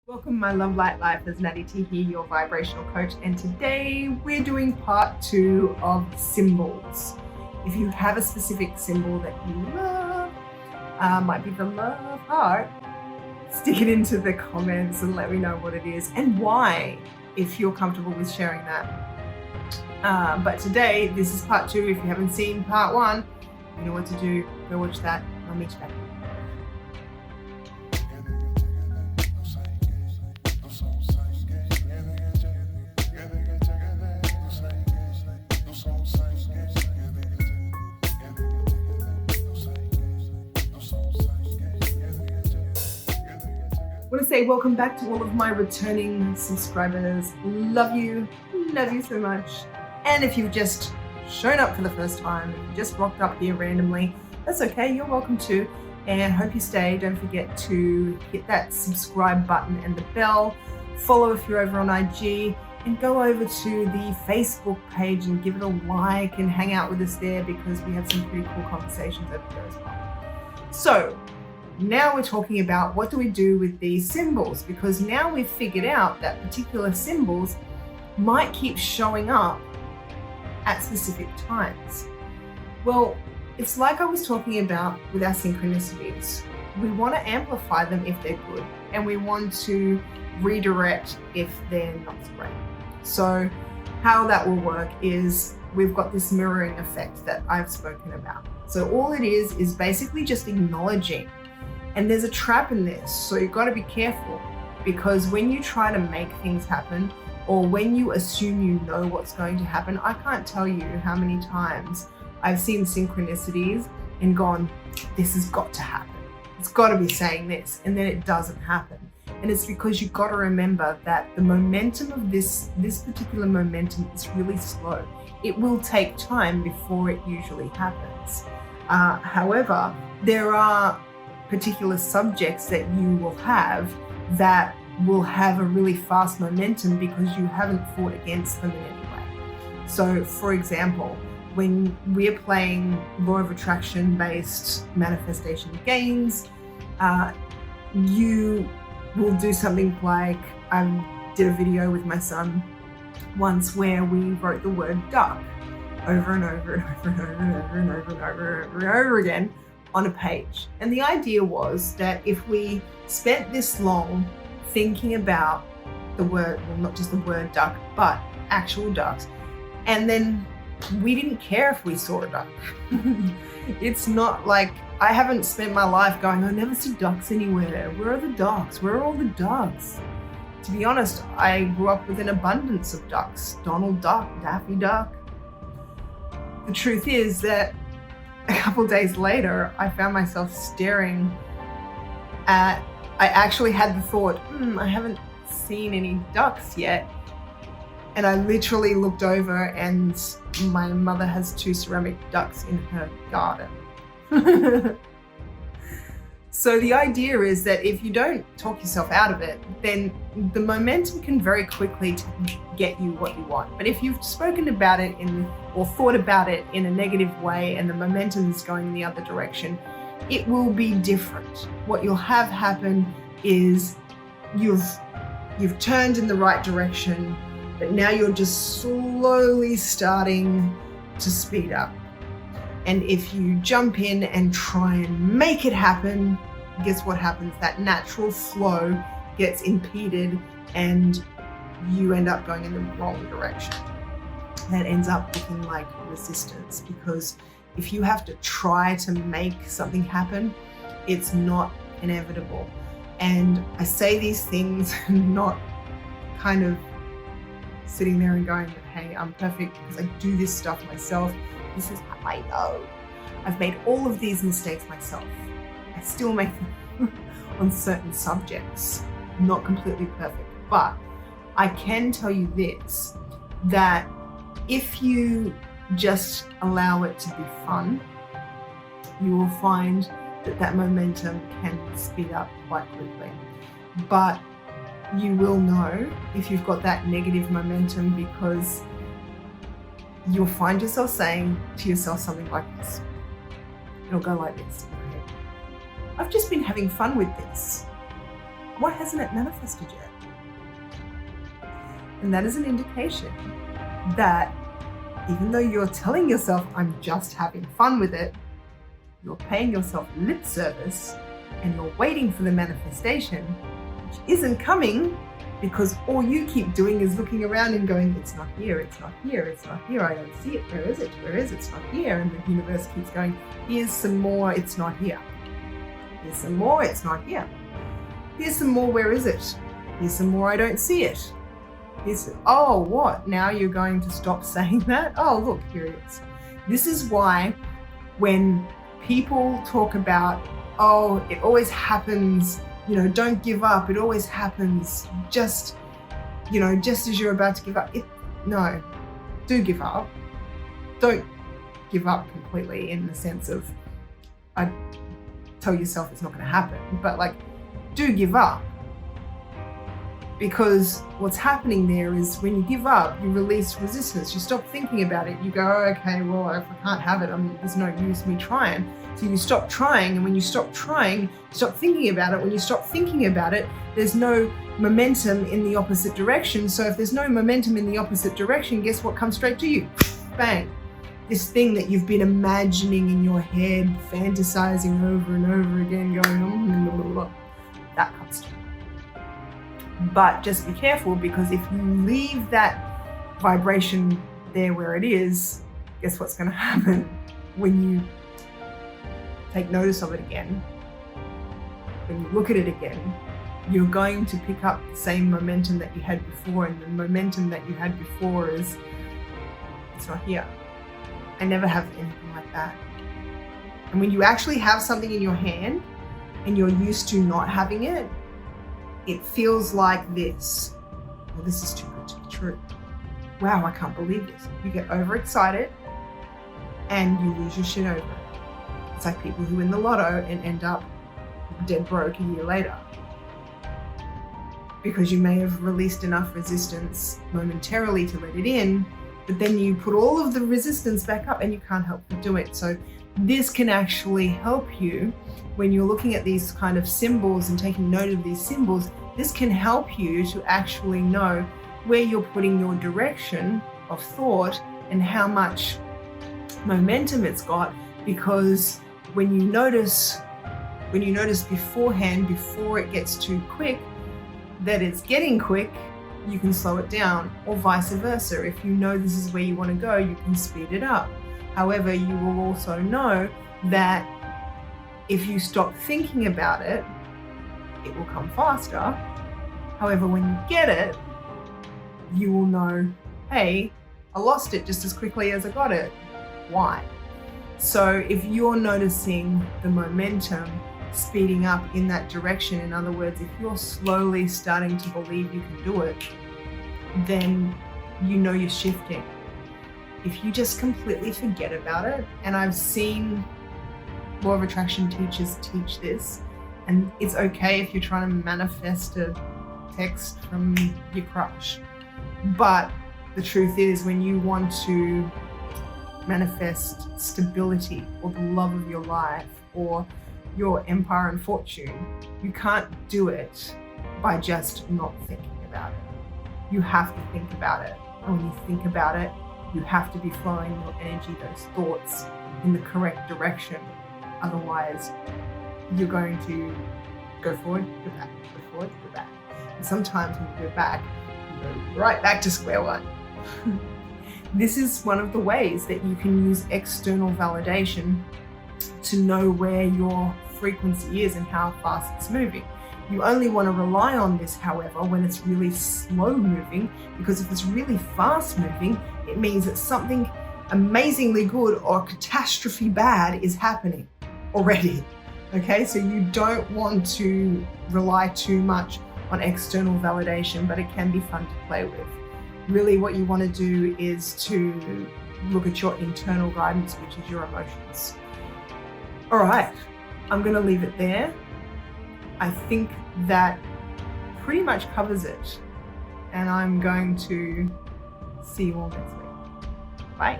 Welcome, my love light lifers. Natty T here, your vibrational coach, and today we're doing part 2 of symbols. If you have a specific symbol that you love, might be the love heart, stick it into the comments and let me know what it is and why, if you're comfortable with sharing that. But today, this is part 2. If you haven't seen part 1, you know what to do. Go watch that. I'll meet you back. I want to say welcome back to all of my returning subscribers. Love you so much. And if you've just shown up for the first time, if you just rocked up here randomly, that's okay, you're welcome too. And hope you stay. Don't forget to hit that subscribe button and the bell. Follow if you're over on IG, and go over to the Facebook page and give it a like and hang out with us there, because we have some pretty cool conversations over there as well. So, now we're talking about what do we do with these symbols, because now we've figured out that particular symbols might keep showing up at specific times. Well, it's like I was talking about with our synchronicities. We want to amplify them if they're good, and we want to redirect if they're not so great. So how that will work is we've got this mirroring effect that I've spoken about. So all it is basically just acknowledging. And there's a trap in this, so you've got to be careful, because when you try to make things happen, or when you assume you know what's going to happen, I can't tell you how many times I've seen synchronicities and gone, this has got to happen. It's got to be saying this, and then it doesn't happen. And it's because you've got to remember that the momentum of this particular momentum is really slow. It will take time before it usually happens. However, there are particular subjects that you will have that will have a really fast momentum because you haven't fought against them in any way. So for example, when we're playing law of attraction based manifestation games, you will do something like, I did a video with my son once where we wrote the word duck over and over and over and over and over and over and over and over again on a page. And the idea was that if we spent this long thinking about the word, well, not just the word duck, but actual ducks, and then we didn't care if we saw a duck. It's not like, I haven't spent my life going, I never see ducks anywhere. Where are the ducks? Where are all the ducks? To be honest, I grew up with an abundance of ducks. Donald Duck, Daffy Duck. The truth is that a couple days later, I found myself staring at, I actually had the thought, I haven't seen any ducks yet. And I literally looked over, and my mother has 2 ceramic ducks in her garden. So the idea is that if you don't talk yourself out of it, then the momentum can very quickly get you what you want. But if you've spoken about it or thought about it in a negative way, and the momentum is going in the other direction, it will be different. What you'll have happen is you've turned in the right direction, but now you're just slowly starting to speed up. And if you jump in and try and make it happen, guess what happens? That natural flow gets impeded and you end up going in the wrong direction. That ends up looking like resistance, because if you have to try to make something happen, it's not inevitable. And I say these things not kind of sitting there and going, hey, I'm perfect because I do this stuff myself. This is how I know. I've made all of these mistakes myself. I still make them on certain subjects. Not completely perfect. But I can tell you this, that if you just allow it to be fun, you will find that momentum can speed up quite quickly. But you will know if you've got that negative momentum, because you'll find yourself saying to yourself something like this. It'll go like this in your head. I've just been having fun with this. Why hasn't it manifested yet? And that is an indication that even though you're telling yourself, I'm just having fun with it, you're paying yourself lip service and you're waiting for the manifestation, which isn't coming because all you keep doing is looking around and going, it's not here, it's not here, it's not here, I don't see it, where is it, where is it, it's not here. And the universe keeps going, here's some more, it's not here. Here's some more, it's not here. Here's some more, where is it? Here's some more, I don't see it. Oh, what? Now you're going to stop saying that? Oh, look, here it is. This is why when people talk about, oh, it always happens, don't give up, it always happens, just as you're about to give up. No, do give up. Don't give up completely in the sense of, tell yourself it's not going to happen, but do give up. Because what's happening there is when you give up, you release resistance. You stop thinking about it. You go, okay, well, if I can't have it, there's no use me trying. So you stop trying, and when you stop trying, you stop thinking about it. When you stop thinking about it, there's no momentum in the opposite direction. So if there's no momentum in the opposite direction, guess what comes straight to you? Bang. This thing that you've been imagining in your head, fantasizing over and over again, going, blah, blah, blah, that comes to you. But just be careful, because if you leave that vibration there where it is, guess what's going to happen when you take notice of it again? When you look at it again, you're going to pick up the same momentum that you had before, and the momentum that you had before is, it's not here. I never have anything like that. And when you actually have something in your hand and you're used to not having it, it feels like this. Well, this is too good to be true. Wow, I can't believe this. You get overexcited and you lose your shit over it. It's like people who win the lotto and end up dead broke a year later. Because you may have released enough resistance momentarily to let it in, but then you put all of the resistance back up and you can't help but do it. So this can actually help you when you're looking at these kind of symbols and taking note of these symbols. This can help you to actually know where you're putting your direction of thought and how much momentum it's got, because when you notice beforehand, before it gets too quick, that it's getting quick, you can slow it down, or vice versa. If you know this is where you want to go, you can speed it up. However, you will also know that if you stop thinking about it, it will come faster. However, when you get it, you will know, hey, I lost it just as quickly as I got it. Why? So if you're noticing the momentum speeding up in that direction, in other words, if you're slowly starting to believe you can do it, then you know you're shifting. If you just completely forget about it, and I've seen law of attraction teachers teach this, and it's okay if you're trying to manifest a text from your crush, but the truth is, when you want to manifest stability or the love of your life or your empire and fortune, you can't do it by just not thinking about it. You have to think about it. And when you think about it, you have to be flowing your energy, those thoughts, in the correct direction. Otherwise, you're going to go forward, go back, go forward, go back. And sometimes when you go back, you go right back to square one. This is one of the ways that you can use external validation to know where your frequency is and how fast it's moving. You only want to rely on this, however, when it's really slow moving, because if it's really fast moving, it means that something amazingly good or catastrophe bad is happening already. Okay, so you don't want to rely too much on external validation, but it can be fun to play with. Really what you want to do is to look at your internal guidance, which is your emotions. All right, I'm going to leave it there. I think that pretty much covers it. And I'm going to see you all next week. Bye.